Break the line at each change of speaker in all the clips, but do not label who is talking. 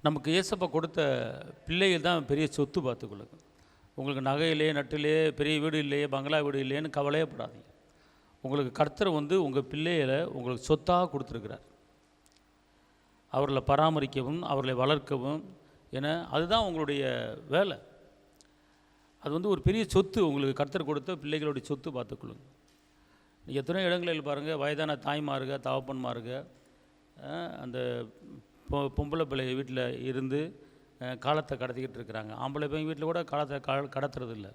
நமக்கு ஏசப்பா கொடுத்த பிள்ளைகள் தான் பெரிய சொத்து பார்த்துக்கொள்ளுங்க. உங்களுக்கு நகையிலே நட்டிலே பெரிய வீடு இல்லையே பங்களா வீடு இல்லையேன்னு கவலையே படாதீங்க. உங்களுக்கு கர்த்தர் உங்கள் பிள்ளைகளை உங்களுக்கு சொத்தாக கொடுத்துருக்கிறார். அவர்களை பராமரிக்கவும் அவர்களை வளர்க்கவும் என அதுதான் உங்களுடைய வேலை. அது ஒரு பெரிய சொத்து, உங்களுக்கு கர்த்தர் கொடுத்த பிள்ளைகளுடைய சொத்து பார்த்துக்கொள்ளுங்க. எத்தனையோ இடங்களில் பாருங்கள், வயதான தாய்மாருங்க தகப்பன்மாருங்க அந்த பொம்பளை பிள்ளை வீட்டில் இருந்து காலத்தை கடத்திக்கிட்டு இருக்கிறாங்க. ஆம்பளை பையன் வீட்டில் கூட காலத்தை கடத்துறது இல்லை.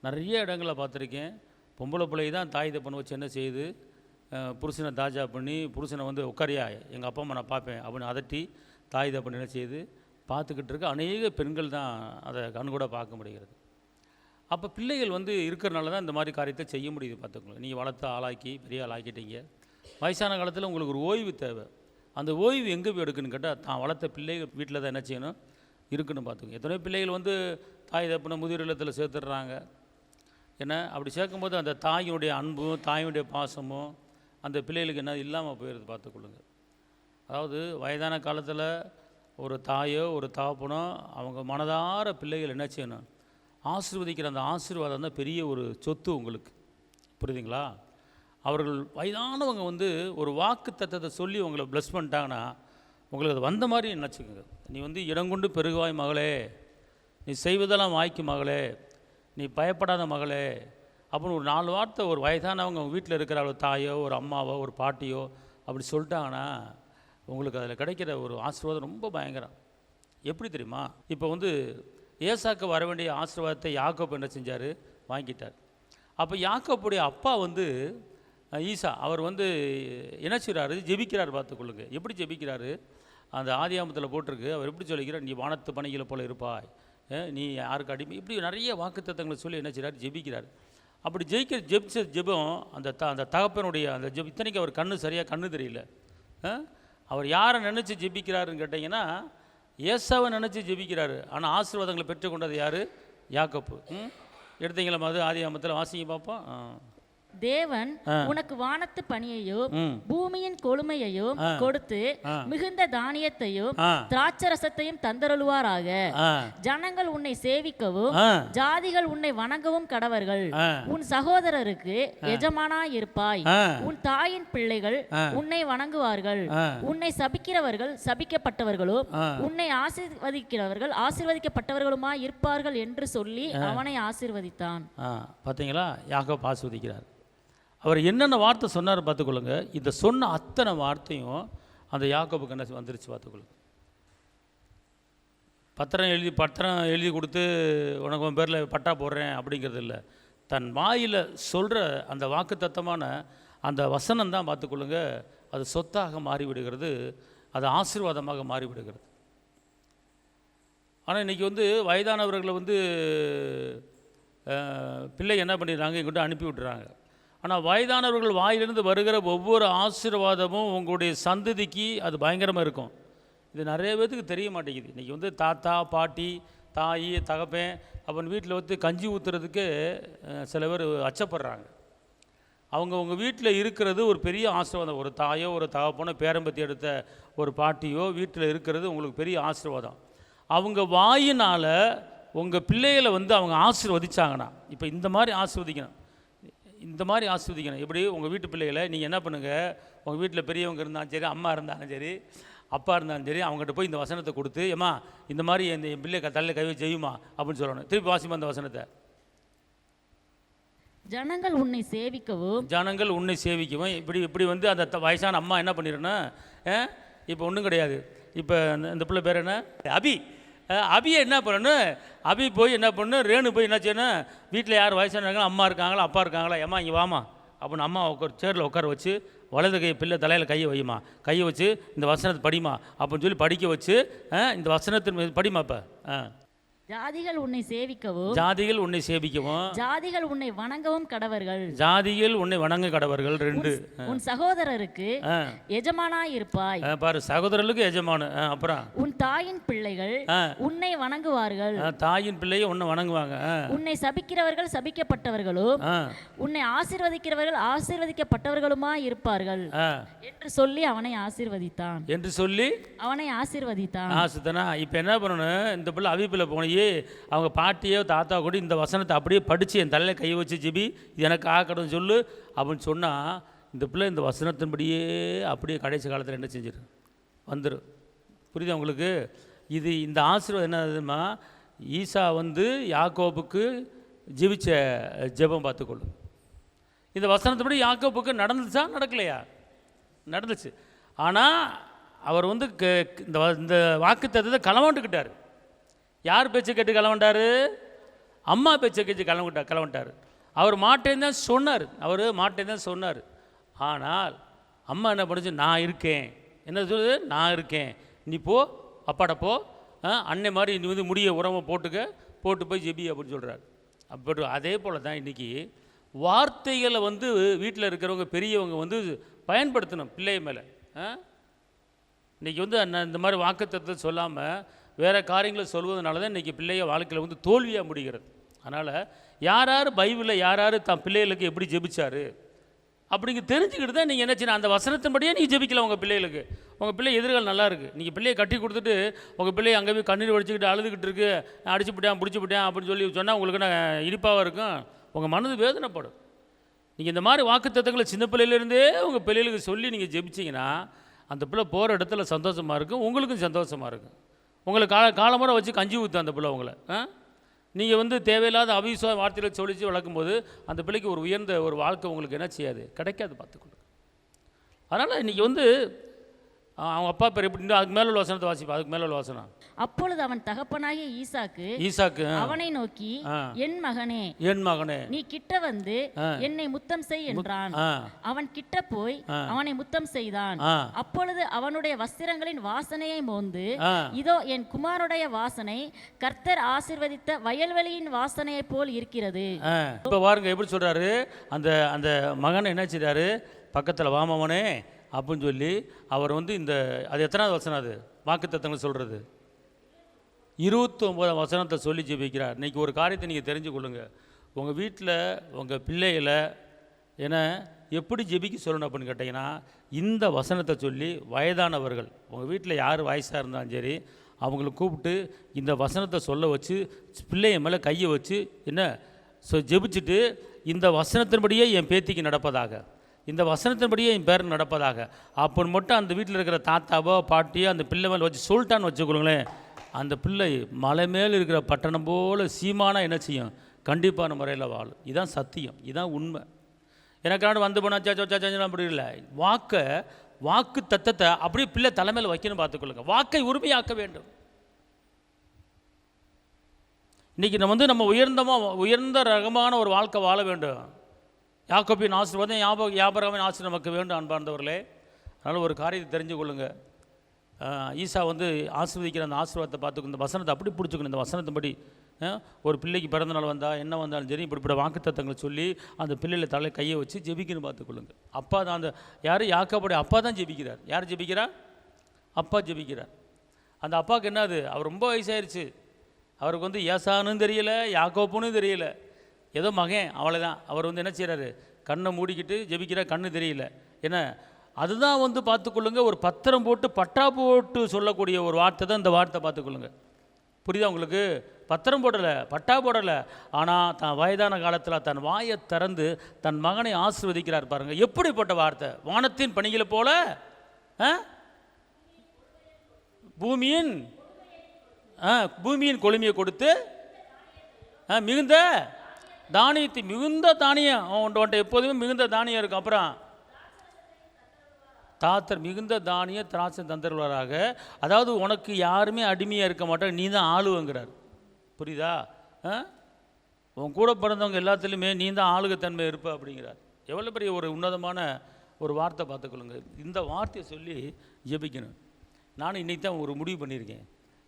நிறைய இடங்களில் பார்த்துருக்கேன். பொம்பளை பிள்ளை தான் தாய் தப்பனை வச்சு என்ன செய்யுது, புருஷனை தாஜா பண்ணி புருஷனை உட்காரியா எங்கள் அப்பா அம்மா நான் பார்ப்பேன் அப்படின்னு அதட்டி தாய் தப்பன் என்ன செய்யுது பார்த்துக்கிட்டு இருக்க அநேக பெண்கள் தான் அதை கண்கூட பார்க்க முடிகிறது. அப்போ பிள்ளைகள் இருக்கிறனால தான் இந்த மாதிரி காரியத்தை செய்ய முடியுது. பார்த்துக்கோங்க, நீங்கள் வளர்த்து ஆளாக்கி பெரிய ஆளாக்கிட்டீங்க. வயசான காலத்தில் உங்களுக்கு ஒரு ஓய்வு தேவை. அந்த ஓய்வு எங்கே போய் எடுக்குன்னு கேட்டால் தான் வளர்த்த பிள்ளைகள் வீட்டில் தான் என்ன செய்யணும் இருக்குன்னு பார்த்துக்கோங்க. எத்தனையோ பிள்ளைகள் தாய் தப்பனை முதிர் இல்லத்தில் சேர்த்துடுறாங்க. ஏன்னா அப்படி சேர்க்கும்போது அந்த தாயினுடைய அன்பும் தாயினுடைய பாசமும் அந்த பிள்ளைகளுக்கு என்ன இல்லாமல் போயிடுது. பார்த்துக்கொள்ளுங்க. அதாவது வயதான காலத்தில் ஒரு தாயோ ஒரு தகப்பனோ அவங்க மனதார பிள்ளைகள் என்ன செய்யணும் ஆசீர்வதிக்கிற அந்த ஆசீர்வாதம் தான் பெரிய ஒரு சொத்து உங்களுக்கு. புரியுதுங்களா? அவர்கள் வயதானவங்க ஒரு வாக்கு தத்தத்தை சொல்லி உங்களை ப்ளஸ் பண்ணிட்டாங்கன்னா உங்களுக்கு அது வந்த மாதிரி நினச்சிக்கோங்க. நீ இடங்கொண்டு பெருகுவாய் மகளே, நீ செய்வதெல்லாம் வாய்க்கு மகளே, நீ பயப்படாத மகளே அப்படின்னு ஒரு 4 வார்த்தை ஒரு வயதானவங்க வீட்டில் இருக்கிற ஒரு தாயோ ஒரு அம்மாவோ ஒரு பாட்டியோ அப்படி சொல்லிட்டாங்கன்னா உங்களுக்கு அதில் கிடைக்கிற ஒரு ஆசீர்வாதம் ரொம்ப பயங்கரம். எப்படி தெரியுமா? இப்போ ஏசாக்கு வர வேண்டிய ஆசீர்வாதத்தை யாக்கோப் என்ன செஞ்சார், வாங்கிட்டார். அப்போ யாக்கோப்புடைய அப்பா ஈசா அவர் என்ன செய்கிறாரு, ஜெபிக்கிறார். பார்த்துக்கொள்ளுங்க எப்படி ஜெபிக்கிறாரு. அந்த ஆதியாமத்தில் போட்டிருக்கு. அவர் எப்படி சொல்லிக்கிறார், நீ வானத்து பணிகளை போல இருப்பாய், நீ யாருக்கு அடிமை, இப்படி நிறைய வாக்குத்தத்தங்களை சொல்லி என்ன செய்கிறார், ஜெபிக்கிறார். அப்படி ஜெபிச்ச ஜெபம் அந்த தகப்பனுடைய அந்த இத்தனைக்கு அவர் சரியாக கண்ணு தெரியல. அவர் யாரை நினச்சி ஜெபிக்கிறாருன்னு கேட்டிங்கன்னா ஏசாவை நினச்சி ஜெபிக்கிறாரு. ஆனால் ஆசீர்வாதங்களை பெற்றுக்கொண்டது யார், யாக்கோப்பு. எடுத்தீங்களா அது ஆதியாமத்தில் வாசிங்க பார்ப்போம்.
தேவன் உனக்கு வானத்து பணியையும் பூமியின் கொழுமையையும் கொடுத்து மிகுந்த தானியத்தையும் திராட்சரசத்தையும் தந்தருளுவாராக. ஜனங்கள் உன்னை சேவிக்கவும் ஜாதிகள் உன்னை வணங்கவும் கடவர்கள். உன் சகோதரருக்கு எஜமானாய் இருப்பாய். உன் தாயின் பிள்ளைகள் உன்னை வணங்குவார்கள். உன்னை சபிக்கிறவர்கள் சபிக்கப்பட்டவர்களும் உன்னை ஆசீர்வதிக்கிறவர்கள் ஆசீர்வதிக்கப்பட்டவர்களுமாய் இருப்பார்கள் என்று சொல்லி அவனை ஆசீர்வதித்தான்.
பார்த்தீங்களா? யாக்கோபு ஆசீர்வதிக்கிறார். அவர் என்னென்ன வார்த்தை சொன்னார் பார்த்துக்கொள்ளுங்க. இந்த சொன்ன அத்தனை வார்த்தையும் அந்த யாக்கோபுக்கு என்ன வந்துருச்சு பார்த்துக்கொள்ளுங்க. பத்திரம் எழுதி கொடுத்து உனக்கு உன் பேரில் பட்டா போடுறேன் அப்படிங்கிறது இல்லை. தன் வாயில் சொல்கிற அந்த வாக்குத்தத்தமான அந்த வசனம் தான் பார்த்துக்கொள்ளுங்க அது சொத்தாக மாறிவிடுகிறது, அது ஆசீர்வாதமாக மாறிவிடுகிறது. ஆனால் இன்றைக்கி வயதானவர்களை பிள்ளை என்ன பண்ணிடுறாங்க, இங்கிட்ட அனுப்பி விட்டுறாங்க. ஆனால் வயதானவர்கள் வாயிலிருந்து வருகிற ஒவ்வொரு ஆசீர்வாதமும் உங்களுடைய சந்ததிக்கு அது பயங்கரமாக இருக்கும். இது நிறைய பேருக்கு தெரிய மாட்டேங்குது. இன்றைக்கி தாத்தா பாட்டி தாய் தகப்பேன் அப்பன் வீட்டில் கஞ்சி ஊற்றுறதுக்கு சில பேர் அச்சப்படுறாங்க. அவங்க உங்கள் வீட்டில் இருக்கிறது ஒரு பெரிய ஆசீர்வாதம். ஒரு தாயோ ஒரு தகப்பனோ பேரம்பத்தி எடுத்த ஒரு பாட்டியோ வீட்டில் இருக்கிறது உங்களுக்கு பெரிய ஆசீர்வாதம். அவங்க வாயினால் உங்கள் பிள்ளைகளை அவங்க ஆசீர்வதிச்சாங்கன்னா, இப்போ இந்த மாதிரி ஆசீர்வதிக்கணும், இந்த மாதிரி ஆசீர்வதிக்கணும். எப்படி உங்கள் வீட்டு பிள்ளைகளை நீங்கள் என்ன பண்ணுங்கள், உங்கள் வீட்டில் பெரியவங்க இருந்தாலும் சரி, அம்மா இருந்தாலும் சரி, அப்பா இருந்தாலும் சரி, அவங்ககிட்ட போய் இந்த வசனத்தை கொடுத்து, ஏம்மா இந்த மாதிரி என் பிள்ளை தலையில் கை செய்யுமா அப்படின்னு சொல்லணும். திருப்பி வாசிமா அந்த வசனத்தை.
ஜனங்கள் உன்னை சேவிக்கவும்
இப்படி அந்த வயசான அம்மா என்ன பண்ணிடணும், இப்போ ஒன்றும் கிடையாது. இப்போ இந்த பிள்ளை பேர் என்ன, அபியை என்ன பண்ணணும், அபி போய் என்ன பண்ணணும், ரேணு போய் என்ன செய்யணும், வீட்டில் யார் வயசானாங்களோ அம்மா இருக்காங்களா அப்பா இருக்காங்களா, ஏம்மா இங்கே வாமா அப்படின்னு அம்மா சேரில் உட்கார வச்சு வலது கை பிள்ளை தலையில் கையை வையுமா, கையை வச்சு இந்த வசனத்தை படிமா அப்படின்னு சொல்லி படிக்க வச்சு இந்த வசனத்தின் படிமா. இப்போ
ஜாதிகள் உன்னை சேவிக்கவும்
ஜாதிகள் உன்னை சேவிக்கவும்
ஜாதிகள் உன்னை வணங்கவும் கடவர்கள்.
ஜாதிகள் உன்னை வணங்க கடவர்கள். 2
உன் சகோதரருக்கு எஜமானாய் இருப்பாய்.
பாரு, சகோதரர்களுக்கு எஜமான. அப்புறம்
உன் தாயின் பிள்ளைகள் உன்னை வணங்குவார்கள்.
தாயின் பிள்ளையை உன்னை வணங்குவாங்க.
உன்னை சபிக்கிறவர்கள் சபிக்கப்பட்டவர்களும் உன்னை ஆசீர்வதிக்கிறவர்கள் ஆசீர்வதிக்கப்பட்டவர்களுமாய் இருப்பார்கள் என்று சொல்லி அவனை ஆசீர்வதித்தான்.
இப்போ என்ன பண்ணணும், இந்த பிள்ளை அவிப்பில் போய் அவங்க பாட்டியோ தாத்தா கூட இந்த வசனத்தை அப்படியே படித்து என் தலையில் கை வச்சு ஜெபி இது எனக்கு ஆக்கணும்னு சொல்லு அப்படின்னு சொன்னால், இந்த பிள்ளை இந்த வசனத்தின்படியே அப்படியே கடைசி காலத்தில் என்ன செஞ்சிடும், வந்துடும். புரியுதா உங்களுக்கு? இது இந்த ஆசீர்வாதம் என்னதுமா, ஈசா யாக்கோபுக்கு ஜெபிச்ச ஜெபம் பார்த்துக்கொள்ளும். இந்த வசனத்தின்படி யாக்கோபுக்கு நடந்துச்சா நடக்கலையா? நடந்துச்சு. ஆனால் அவர் இந்த வாக்குத்தத்தத்தை களவாண்டுக்கிட்டார். யார் பேச்சை கேட்டு களவண்டார்? அம்மா பேச்சை கேட்டு களவண்டார். அவர் மாட்டேன்னு தான் சொன்னார். ஆனால் அம்மா என்ன பண்ணுச்சு, நான் இருக்கேன். என்ன சொல்லுது? நான் இருக்கேன், நீ போ, அப்பாட போ, அன்னை மாதிரி நீ முடிய உரமை போட்டு போய் ஜெபி அப்படின்னு சொல்கிறார். அப்படி அதே போல் தான் இன்றைக்கி வார்த்தைகளை வீட்டில் இருக்கிறவங்க பெரியவங்க பயன்படுத்தணும் பிள்ளை மேலே. இன்றைக்கி இந்த மாதிரி வாக்குத்தத்தத்தை சொல்லாமல் வேறு காரியங்களை சொல்வதனால தான் இன்றைக்கி பிள்ளைய வாழ்க்கையில் தோல்வியாக முடிகிறது. அதனால் யார் பைபிளில் யார் தான் பிள்ளைகளுக்கு எப்படி ஜெபிச்சார் அப்படிங்க தெரிஞ்சுக்கிட்டு தான் நீங்கள் என்ன செய்யணும், அந்த வசனத்தின்படியே நீங்கள் ஜெபிக்கலாம். உங்கள் பிள்ளைகளுக்கு உங்கள் பிள்ளை எதிர்காலம் நல்லா இருக்குது. நீங்கள் பிள்ளையை கட்டி கொடுத்துட்டு உங்கள் பிள்ளையை அங்கே போய் கண்ணீர் வடிச்சுக்கிட்டு அழுதுகிட்டு இருக்கு, அடிச்சு பிடிச்சி அப்படின்னு சொல்லி சொன்னால் உங்களுக்கு நான் இனிப்பாக இருக்கும், உங்கள் மனது வேதனைப்படும். நீங்கள் இந்த மாதிரி வாக்குத்தத்தங்களை சின்ன பிள்ளையிலேருந்தே உங்கள் பிள்ளைகளுக்கு சொல்லி நீங்கள் ஜெபிச்சிங்கன்னா அந்த பிள்ளை போகிற இடத்துல சந்தோஷமாக இருக்கும், உங்களுக்கும் சந்தோஷமாக இருக்கும். உங்களை காலமுறை வச்சு கஞ்சி ஊற்று அந்த பிள்ளை உங்களை. நீங்கள் தேவையில்லாத அவிசுவ வார்த்தைகளை சொல்லிச்சு வளர்க்கும்போது அந்த பிள்ளைக்கு ஒரு உயர்ந்த ஒரு வாழ்க்கை உங்களுக்கு என்ன செய்யாது, கிடைக்காது, பார்த்துக்கொள்ளுங்க. அதனால் இன்றைக்கி அவங்க அப்பா பேர் எப்படி, அதுக்கு மேலே உள்ள வசனத்தை வாசிப்பா, அதுக்கு மேலே உள்ள வசனம்.
அப்பொழுது அவன் தகப்பனாகிய ஈசாக்கு அவனை நோக்கி, என் மகனே நீ கிட்ட வந்து என்னை முத்தம் செய் என்றான். அவன் கிட்ட போய் அவனை முத்தம் செய்தான். அப்பொழுது அவனுடைய வஸ்திரங்களின் வாசனையை மோந்து, இதோ என் குமாரனுடைய வாசனை கர்த்தர் ஆசீர்வதித்த வயல்வெளியின் வாசனையை போல் இருக்கிறது.
இப்போ பாருங்க எப்படி சொல்றாரு, அந்த அந்த மகனை என்ன செய்றாரு, பக்கத்தில் வாமவனே அப்படின்னு சொல்லி அவர் இந்த அது எத்தனாவது வசனம், அது வாக்குத்தத்தங்கள் சொல்கிறது 29 வசனத்தை சொல்லி ஜெபிக்கிறார். இன்றைக்கி ஒரு காரியத்தை நீங்கள் தெரிஞ்சு கொள்ளுங்க, உங்கள் வீட்டில் உங்கள் பிள்ளைகளை ஏன்னா எப்படி ஜெபிக்க சொல்லணும் அப்படின்னு கேட்டிங்கன்னா, இந்த வசனத்தை சொல்லி வயதானவர்கள் உங்கள் வீட்டில் யார் வயசாக இருந்தாலும் சரி அவங்கள கூப்பிட்டு இந்த வசனத்தை சொல்ல வச்சு பிள்ளைய மேலே கையை வச்சு என்ன ஜெபிச்சுட்டு, இந்த வசனத்தின்படியே என் பேத்திக்கு நடப்பதாக, இந்த வசனத்தின்படியே என் பேருக்கு நடப்பதாக அப்படின்னு மட்டும் அந்த வீட்டில் இருக்கிற தாத்தாவோ பாட்டியோ அந்த பிள்ளை மேலே வச்சு சொல்லிட்டான்னு வச்சுக்கொள்ளுங்களேன், அந்த பிள்ளை மலை மேல் இருக்கிற பட்டணம் போல் சீமானா என்ன செய்யும், கண்டிப்பான முறையில் வாழும். இதுதான் சத்தியம், இதுதான் உண்மை. எனக்கான போனா அப்படி இல்லை, வாக்கு தத்தத்தை அப்படியே பிள்ளை தலைமையில் வைக்கணும், பார்த்துக்கொள்ளுங்க. வாக்கை உரிமையாக்க வேண்டும். இன்றைக்கி நம்ம உயர்ந்த ரகமான ஒரு வாழ்க்கை வாழ வேண்டும். யாக்கோபின் ஆசீர்வாதம் யாபரகாமின் ஆசீர்வாதம் நமக்கு வேண்டும் அன்பார்ந்தவர்களே. அதனால் ஒரு காரியத்தை தெரிஞ்சு கொள்ளுங்கள், ஈசா ஆசீர்வதிக்கிற அந்த ஆசீர்வாதத்தை பார்த்துக்கணும், இந்த வசனத்தை அப்படி பிடிச்சிக்கணும். இந்த வசனத்தின்படி ஒரு பிள்ளைக்கு பிறந்த நாள் வந்தால் என்ன வந்தாலும் சரி இப்படிப்பட்ட வாக்குத்தத்தங்களை சொல்லி அந்த பிள்ளைகளை தலை கையை வச்சு ஜெபிக்கணும், பார்த்துக்கொள்ளுங்க. அப்பா தான் அந்த யார் யாக்கோபுடைய அப்பா தான் ஜெபிக்கிறார். யார் ஜெபிக்கிறார்? அப்பா ஜெபிக்கிறார். அந்த அப்பாவுக்கு என்னது, அவர் ரொம்ப வயசாயிருச்சு, அவருக்கு ஏசானும் தெரியல யாக்கோப்புன்னு தெரியல, ஏதோ மகன் அவ்வளோதான். அவர் என்ன செய்கிறாரு, கண்ணை மூடிக்கிட்டு ஜெபிக்கிறார், கண்ணு தெரியல. ஏன்னா அதுதான் பார்த்துக்கொள்ளுங்க, ஒரு பத்திரம் போட்டு பட்டா போட்டு சொல்லக்கூடிய ஒரு வார்த்தை தான் இந்த வார்த்தை, பார்த்துக்கொள்ளுங்க. புரியுதா உங்களுக்கு? பத்திரம் போடலை, பட்டா போடலை, ஆனால் தான் வயதான காலத்தில் தன் வாயை திறந்து தன் மகனை ஆசீர்வதிக்கிறார். பாருங்கள் எப்படிப்பட்ட வார்த்தை, வானத்தின் பணிகளை போல பூமியின் கொழுமையை கொடுத்து மிகுந்த தானியத்தை, மிகுந்த தானியம் உன்ட்ட எப்போதுமே மிகுந்த தானியம் இருக்கும். அப்புறம் தாத்தர் மிகுந்த தானிய திராட்சை தந்தருவாராக, அதாவது உனக்கு யாருமே அடிமையாக இருக்க மாட்டாங்க, நீ தான் ஆளுவங்கிறார். புரியுதா? உன் கூட பிறந்தவங்க எல்லாத்துலேயுமே நீ தான் ஆளுகத்தன்மை இருப்ப அப்படிங்கிறார். எவ்வளோ பெரிய ஒரு உன்னதமான ஒரு வார்த்தை, பார்த்துக்கொள்ளுங்க. இந்த வார்த்தையை சொல்லி ஜெபிக்கணும். நானும் இன்றைக்கி தான் ஒரு முடிவு பண்ணியிருக்கேன்,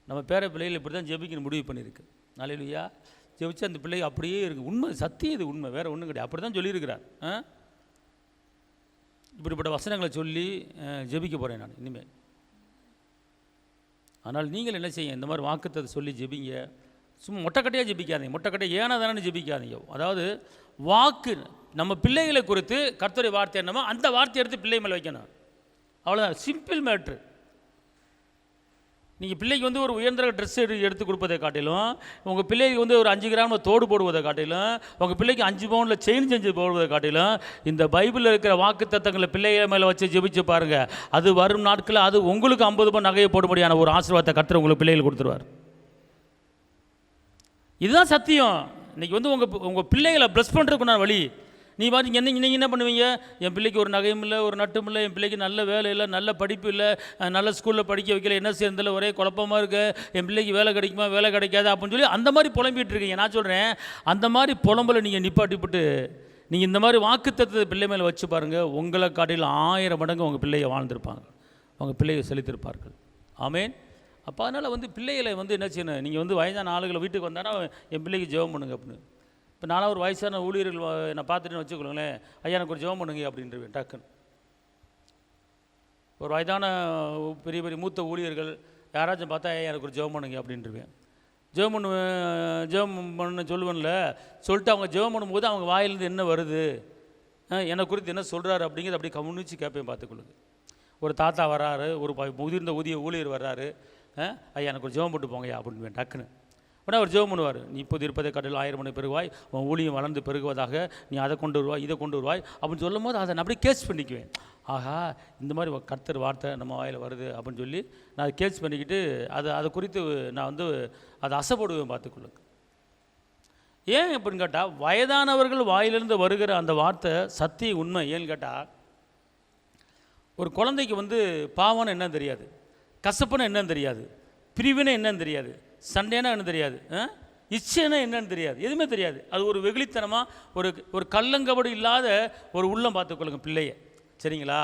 நம்ம பேர பிள்ளைகள் இப்படி தான் ஜெபிக்கணும் முடிவு பண்ணியிருக்கேன். அல்லேலூயா. ஜெபிச்சு அந்த பிள்ளை அப்படியே இருக்குது. உண்மை, சத்தியம், இது உண்மை, வேறு ஒன்றும் கிடையாது. அப்படி தான் சொல்லியிருக்கிறார். இப்படிப்பட்ட வசனங்களை சொல்லி ஜெபிக்க போகிறேன் நான் இனிமேல். ஆனால் நீங்கள் என்ன செய்யுங்க, இந்த மாதிரி வாக்குத்தத்தை சொல்லி ஜெபிங்க. சும்மா மொட்டைக்கட்டையாக ஜெபிக்காதீங்க, மொட்டைக்கட்டையாக ஏனா தானே ஜெபிக்காதீங்க. அதாவது வாக்கு, நம்ம பிள்ளைகளை குறித்து கர்த்தருடைய வார்த்தை என்னமோ அந்த வார்த்தையை எடுத்து பிள்ளை மேலே வைக்கணும். அவ்வளோதான், சிம்பிள் மேட்ரு. நீங்கள் பிள்ளைக்கு வந்து ஒரு உயர்ந்த ட்ரெஸ் எடுத்து கொடுப்பதை காட்டிலும், உங்கள் பிள்ளைக்கு வந்து ஒரு 5 கிராமில் தோடு போடுவதை காட்டிலும், உங்கள் பிள்ளைக்கு 5 பவுனில் செயின் செஞ்சு போடுவதை காட்டிலும், இந்த பைபிளில் இருக்கிற வாக்கு தத்தங்களை பிள்ளைகள் மேலே வச்சு ஜெபிச்சு பாருங்கள். அது வரும் நாட்களில் அது உங்களுக்கு 50 பவுன் நகையை போடும்படியான ஒரு ஆசீர்வாதத்தை கர்த்தர் உங்களுக்கு பிள்ளைகள் கொடுத்துருவார். இதுதான் சத்தியம். இன்றைக்கி வந்து உங்கள் பிள்ளைகளை ப்ளஸ் பண்ணுறதுக்குண்டான வழி. நீ பாரு, நீங்கள் என்ன பண்ணுவீங்க, என் பிள்ளைக்கு ஒரு நகையும் இல்லை, ஒரு நட்டும் இல்லை, என் பிள்ளைக்கு நல்ல வேலை இல்லை, நல்ல படிப்பு இல்லை, நல்ல ஸ்கூலில் படிக்க வைக்கல, என்ன சேர்ந்ததில்ல, ஒரே குழப்பமாக இருக்குது, என் பிள்ளைக்கு வேலை கிடைக்குமா வேலை கிடைக்காது அப்படின்னு சொல்லி அந்த மாதிரி புலம்பிகிட்டு இருக்கீங்க. நான் சொல்கிறேன், அந்த மாதிரி புலம்பலை நீங்கள் நிப்பாட்டிவிட்டு நீங்கள் இந்த மாதிரி வாக்குத்தத்தத்தை பிள்ளை மேலே வச்சு பாருங்கள். உங்களை காட்டில் 1000 மடங்கு உங்கள் பிள்ளையை வாழ்ந்திருப்பாங்க, உங்கள் பிள்ளையை செலுத்திருப்பார்கள். ஆமேன். அப்போ அதனால் வந்து பிள்ளைகளை வந்து என்ன செய்யணும், நீங்கள் வந்து வயதான ஆளுகளை வீட்டுக்கு வந்தாங்கன்னா என் பிள்ளைக்கு ஜெபம் பண்ணுங்க அப்படின்னு. இப்போ நானும் ஒரு வயசான ஊழியர்கள் நான் பார்த்துட்டுன்னு வச்சுக்கொள்ளுங்களேன், ஐயா எனக்கு ஒரு ஜெபம் பண்ணுங்க அப்படின்றவேன் டக்குன்னு. ஒரு வயதான பெரிய பெரிய மூத்த ஊழியர்கள் யாராச்சும் பார்த்தா ஐயா எனக்கு ஒரு ஜெபம் பண்ணுங்க அப்படின்றவேன். ஜெபம் பண்ண சொல்லுவேன்ல, சொல்லிட்டு அவங்க ஜெபம் பண்ணும்போது அவங்க வாயிலேருந்து என்ன வருது, என்னை குறித்து என்ன சொல்கிறாரு அப்படிங்கிறது அப்படி கவனிச்சு கேட்பேன். பார்த்துக்கொள்ளுங்க. ஒரு தாத்தா வர்றாரு, ஒரு முதிர்ந்த ஊழியர் வர்றாரு, ஐயா எனக்கு ஒரு ஜெபம் போட்டு போங்கய்யா அப்படின்னு டக்குன்னு. உடனே அவர் ஜெபம் பண்ணுவார். நீ இப்போது இருப்பதை கடல் 1000 மணி பெருவாய், உன் ஊழியம் வளர்ந்து பெருகுவதாக, நீ அதை கொண்டு வருவாய் இதை கொண்டு வருவாய் அப்படின்னு சொல்லும் போது அதை நான் அப்படியே கேட்ச் பண்ணிக்குவேன். ஆஹா, இந்த மாதிரி கர்த்தர் வார்த்தை நம்ம வாயில் வருது அப்படின்னு சொல்லி நான் அதை கேட்ச் பண்ணிக்கிட்டு அதை குறித்து நான் வந்து அதை அசைப்படுவேன். பார்த்துக்கொள்ளுங்க. ஏன் அப்படின்னு கேட்டால், வயதானவர்கள் வாயிலிருந்து வருகிற அந்த வார்த்தை சத்திய உண்மை. ஏன்னு கேட்டால், ஒரு குழந்தைக்கு வந்து பாவம்னு என்னன்னு தெரியாது, கசப்புன்னு என்னன்னு தெரியாது, பிரிவினை என்னன்னு தெரியாது, சண்டைனா என்ன தெரியாது, இச்சைனா என்னன்னு தெரியாது, எதுவுமே தெரியாது. அது ஒரு வெகுளித்தனமாக ஒரு கள்ளங்கபடி இல்லாத ஒரு உள்ளம். பார்த்துக்கொள்ளுங்க பிள்ளைய, சரிங்களா?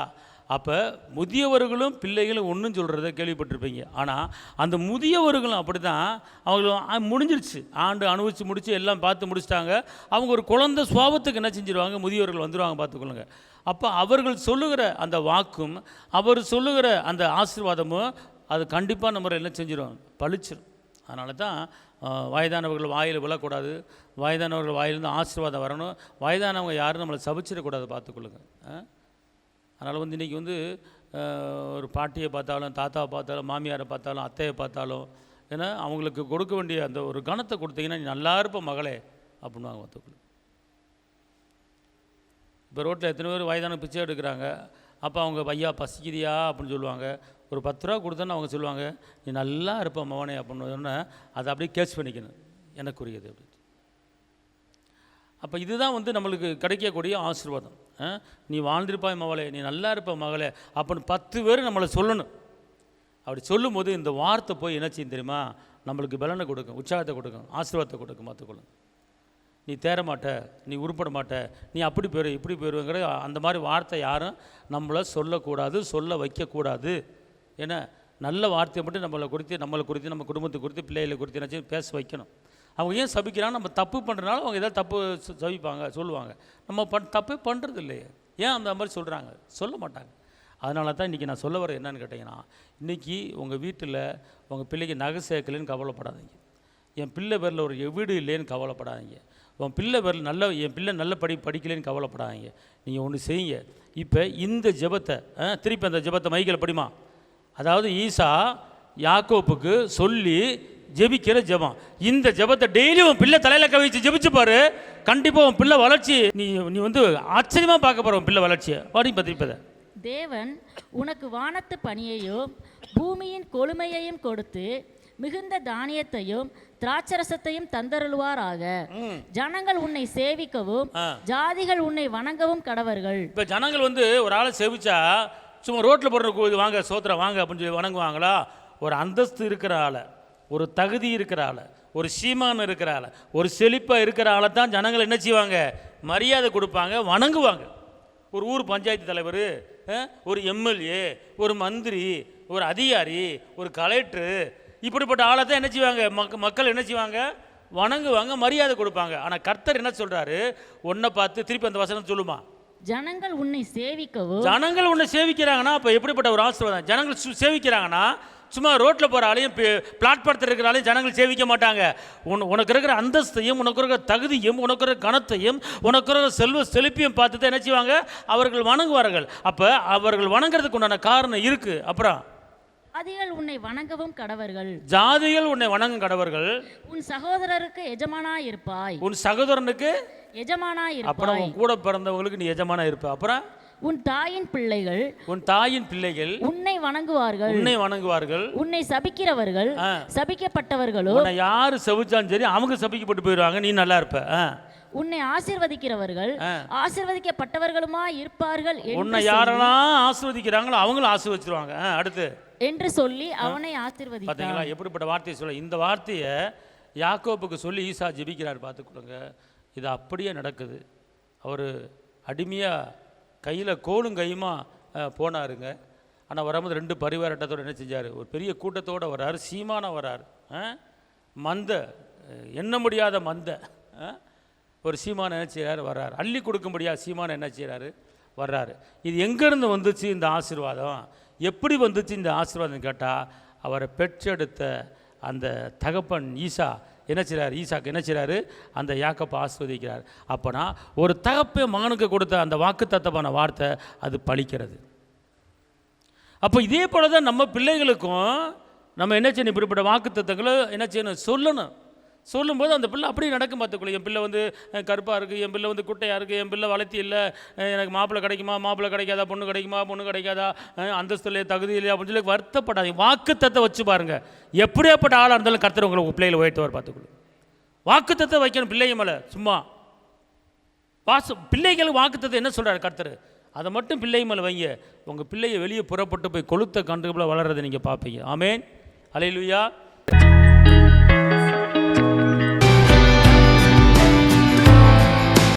அப்போ முதியவர்களும் பிள்ளைகளும் ஒன்றும் சொல்கிறத கேள்விப்பட்டிருப்பீங்க. ஆனால் அந்த முதியவர்களும் அப்படி தான், அவங்களும் முடிஞ்சிருச்சு, ஆண்டு அனுபவித்து முடித்து எல்லாம் பார்த்து முடிச்சிட்டாங்க. அவங்க ஒரு குழந்தை சுவாபத்துக்கு என்ன செஞ்சிருவாங்க, முதியவர்கள் வந்துடுவாங்க. பார்த்துக்கொள்ளுங்க. அப்போ அவர்கள் சொல்லுகிற அந்த வாக்கும் அவர் சொல்லுகிற அந்த ஆசீர்வாதமும் அது கண்டிப்பாக நம்ம என்ன செஞ்சிடும், பழிச்சிடும். அதனால தான் வயதானவர்கள் வாயில் விழக்கூடாது, வயதானவர்கள் வாயிலிருந்து ஆசீர்வாதம் வரணும். வயதானவங்க யாரும் நம்மளை சபிச்சிடக்கூடாது. பார்த்துக்கொள்ளுங்க. அதனால் வந்து இன்றைக்கி வந்து ஒரு பாட்டியை பார்த்தாலும், தாத்தாவை பார்த்தாலும், மாமியாரை பார்த்தாலும், அத்தையை பார்த்தாலும், ஏன்னா அவங்களுக்கு கொடுக்க வேண்டிய அந்த ஒரு கணத்தை கொடுத்தீங்கன்னா நீ நல்லா இருப்ப மகளே அப்படின்வாங்க. பார்த்துக்கொள்ளுங்க. இப்போ ரோட்டில் எத்தனை பேர் வயதான பிச்சை எடுக்கிறாங்க. அப்போ அவங்க ஐயா பசிக்குதியா அப்படின்னு சொல்லுவாங்க. ஒரு 10 ரூபா கொடுத்தோன்னு அவங்க சொல்லுவாங்க, நீ நல்லா இருப்ப மவனே அப்படின்னு சொன்னால் அதை அப்படியே கேட்ச் பண்ணிக்கணும், எனக்குரியது அப்படின்னு. அப்போ இதுதான் வந்து நம்மளுக்கு கிடைக்கக்கூடிய ஆசீர்வாதம். நீ வாழ்ந்திருப்பாய் மகளே, நீ நல்லா இருப்ப மகளே அப்படின்னு 10 பேர் நம்மளை சொல்லணும். அப்படி சொல்லும்போது இந்த வார்த்தை போய் என்ன செய்யும் தெரியுமா, நம்மளுக்கு பலனை கொடுக்கும், உற்சாகத்தை கொடுக்கும், ஆசீர்வாதத்தை கொடுக்கும். பார்த்துக்கொள்ளும். நீ தேரமாட்ட, நீ உருப்பட மாட்ட, நீ அப்படி போயிரு இப்படி போயிடுங்கிற அந்த மாதிரி வார்த்தை யாரும் நம்மளை சொல்லக்கூடாது, சொல்ல வைக்கக்கூடாது. ஏன்னா நல்ல வார்த்தையை மட்டும் நம்மளை குறித்து நம்ம குடும்பத்தை குறித்து பிள்ளைகளை குறித்து என்ன பேச வைக்கணும். அவங்க ஏன் சபிக்கிறாங்க, நம்ம தப்பு பண்ணுறதுனால அவங்க ஏதாவது தப்பு சபிப்பாங்க, சொல்லுவாங்க. நம்ம தப்பே பண்ணுறது இல்லையே, ஏன் அந்த மாதிரி சொல்கிறாங்க, சொல்ல மாட்டாங்க. அதனால தான் இன்றைக்கி நான் சொல்ல வர என்னன்னு கேட்டிங்கன்னா, இன்றைக்கி உங்கள் வீட்டில் உங்கள் பிள்ளைக்கு நகை சேர்க்கலைன்னு கவலைப்படாதீங்க, என் பிள்ளை பேரில் ஒரு வீடு இல்லைன்னு கவலைப்படாதீங்க, உன் பிள்ளை பேரில் என் பிள்ளை நல்ல படிக்கலைன்னு கவலைப்படாதீங்க. நீங்கள் ஒன்று செய்யுங்க. இப்போ இந்த ஜெபத்தை திருப்பி அந்த ஜெபத்தை மைக்கில் படிமா. அதாவது ஈசா யாக்கோப்புக்கு சொல்லி ஜெபிக்கிற ஜெபம். இந்த ஜெபத்தை டெய்லி உன் பிள்ளை தலையில் கவிச்சு ஜெபிச்சு பாரு, கண்டிப்பாக உன் பிள்ளை வளர்ச்சி நீ வந்து ஆச்சரியமாக பார்க்க போகிற உன் பிள்ளை வளர்ச்சியை. பாடி பத்திரிப்பதை.
தேவன் உனக்கு வானத்து பனியையும் பூமியின் கொழுமையையும் கொடுத்து மிகுந்த தானியத்தையும் திராட்சரசத்தையும் தந்தருள்வாராக. ஜனங்கள் உன்னை சேவிக்கவும் ஜாதிகள் உன்னை வணங்கவும் கடவர்கள். இப்போ
ஜனங்கள் வந்து ஒரு ஆளை சேவிச்சா சும்மா ரோட்டில் போடுற வாங்க சோத்திரம் வாங்க அப்படின்னு சொல்லி வணங்குவாங்களா? ஒரு அந்தஸ்து இருக்கிற ஆளை, ஒரு தகுதி இருக்கிற ஆளை, ஒரு சீமான் இருக்கிற ஆளை, ஒரு செழிப்பாக இருக்கிற ஆளை தான் ஜனங்கள் என்ன செய்வாங்க, மரியாதை கொடுப்பாங்க, வணங்குவாங்க. ஒரு ஊர் பஞ்சாயத்து தலைவர், ஒரு எம்எல்ஏ, ஒரு மந்திரி, ஒரு அதிகாரி, ஒரு கலெக்டரு, இப்படிப்பட்ட ஆளை தான் என்ன செய்வாங்க மக்கள் என்ன செய்வாங்க, வணங்குவாங்க, மரியாதை கொடுப்பாங்க. ஆனால் கர்த்தர் என்ன சொல்கிறாரு, உன்னை பார்த்து திருப்பி அந்த வசனம் சொல்லுமா,
ஜனங்கள் உன்னை சேவிக்கவும்.
ஜனங்கள் உன்னை சேவிக்கிறாங்கன்னா அப்போ எப்படிப்பட்ட ஒரு ஆசீர்வாதம். ஜனங்கள் சேவிக்கிறாங்கன்னா சும்மா ரோட்டில் போகிற ஆளையும் பிளாட்பாரத்தில் இருக்கிற ஆளையும் ஜனங்கள் சேவிக்க மாட்டாங்க. உனக்கு இருக்கிற அந்தஸ்தையும், உனக்கு இருக்கிற தகுதியும், உனக்கு இருக்கிற கணத்தையும், உனக்கு இருக்கிற செல்வ செழிப்பையும் பார்த்து தான் என்ன செய்வாங்க, அவர்கள் வணங்குவார்கள். அப்போ அவர்கள் வணங்குறதுக்கு உண்டான காரணம் இருக்குது. அப்புறம்
ஜாதிகள் உன்னை வணங்கவும் கடவர்கள்.
ஜாதிகள் உன்னை வணங்கும் கடவர்கள்.
உன் சகோதரருக்கு எஜமானாய் இருப்பாய்.
உன் சகோதரனுக்கு
எஜமானாய் இருப்பாய்.
அப்புறம் உன் கூட பிறந்தவங்களுக்கு நீ எஜமானா இருப்ப. அப்புறம்
உன் தாயின் பிள்ளைகள்,
உன் தாயின் பிள்ளைகள்
உன்னை வணங்குவார்கள்.
உன்னை வணங்குவார்கள்.
உன்னை சபிக்கிறவர்கள் சபிக்கப்பட்டவர்களோ.
உன்னை யாரு சபிச்சாலும் சரி அவங்க சபிக்கப்பட்டு போயிடுவாங்க, நீ நல்லா இருப்ப.
உன்னை ஆசீர்வதிக்கிறவர்கள் ஆசீர்வதிக்கப்பட்டவர்களுமா இருப்பார்கள்.
உன்னை யாரெல்லாம் ஆசீர்வதிக்கிறாங்களோ அவங்களும் ஆசீர்வதிச்சிருவாங்க. அடுத்து
என்று சொல்லி அவனை ஆசீர்வதித்தான்.
பார்த்தீங்களா எப்படிப்பட்ட வார்த்தையை சொல்ல. இந்த வார்த்தையை யாக்கோப்புக்கு சொல்லி ஈசா ஜெபிக்கிறார். பார்த்துக்கொள்ளுங்க, இது அப்படியே நடக்குது. அவர் அடிமையாக கையில் கோலும் கையுமா போனாருங்க. ஆனால் வரும்போது 2 பரிவாரட்டத்தோடு என்ன செஞ்சார், ஒரு பெரிய கூட்டத்தோடு வர்றாரு. சீமான வர்றார், மந்த எண்ண முடியாத மந்த ஒரு சீமான என்ன செய்கிறார், வர்றார். அள்ளி கொடுக்க முடியாத சீமான என்ன செய்கிறாரு, வர்றாரு. இது எங்கேருந்து வந்துச்சு இந்த ஆசீர்வாதம், எப்படி வந்துச்சு இந்த ஆசீர்வாதம் கேட்டால், அவரை பெற்றெடுத்த அந்த தகப்பன் ஈசா என்ன செய்கிறார், ஈசாக்கு என்ன செய்கிறாரு, அந்த யாக்கோப்பை ஆசீர்வதிக்கிறார். அப்போனா ஒரு தகப்பை மகனுக்கு கொடுத்த அந்த வாக்குத்தத்தமான வார்த்தை அது பலிக்கிறது. அப்போ இதே போல தான் நம்ம பிள்ளைகளுக்கும் நம்ம என்ன செய்யணும், இப்படிப்பட்ட வாக்குத்தத்தங்களை என்ன செய்யணும், சொல்லணும். சொல்லும்போது அந்த பிள்ளை அப்படியே நடக்கும். பார்த்துக்கொள்ள, என் பிள்ளை வந்து கருப்பாக இருக்குது, என் பிள்ளை வந்து குட்டையாக இருக்குது, என் பிள்ளை வளர்த்தி இல்லை, எனக்கு மாப்பிள்ளை கிடைக்குமா, மாப்பிள்ளை கிடைக்காதா, பொண்ணு கிடைக்குமா, பொண்ணு கிடைக்காதா, அந்தஸ்து இல்லையா, தகுதி இல்லையா அப்படின்னு சொல்லி வருத்தப்படாதீங்க. வாக்குத்தத்தை வச்சு பாருங்கள். எப்படியாப்பட்ட ஆளாக இருந்தாலும் கர்த்தர் உங்களை உங்கள் பிள்ளைகளை உயர்த்துவார். பார்த்துக்கொள்ள, வாக்குத்தத்தை வைக்கணும் பிள்ளைங்க மேலே. சும்மா பிள்ளைகளுக்கு வாக்குத்தத்தை என்ன சொல்கிறார் கர்த்தர், அதை மட்டும் பிள்ளை மேலே வைங்க. உங்கள் பிள்ளையை வெளியே புறப்பட்டு போய் கொளுத்த கன்று போல வளர்றதை நீங்கள் பார்ப்பீங்க. ஆமேன், அல்லேலூயா.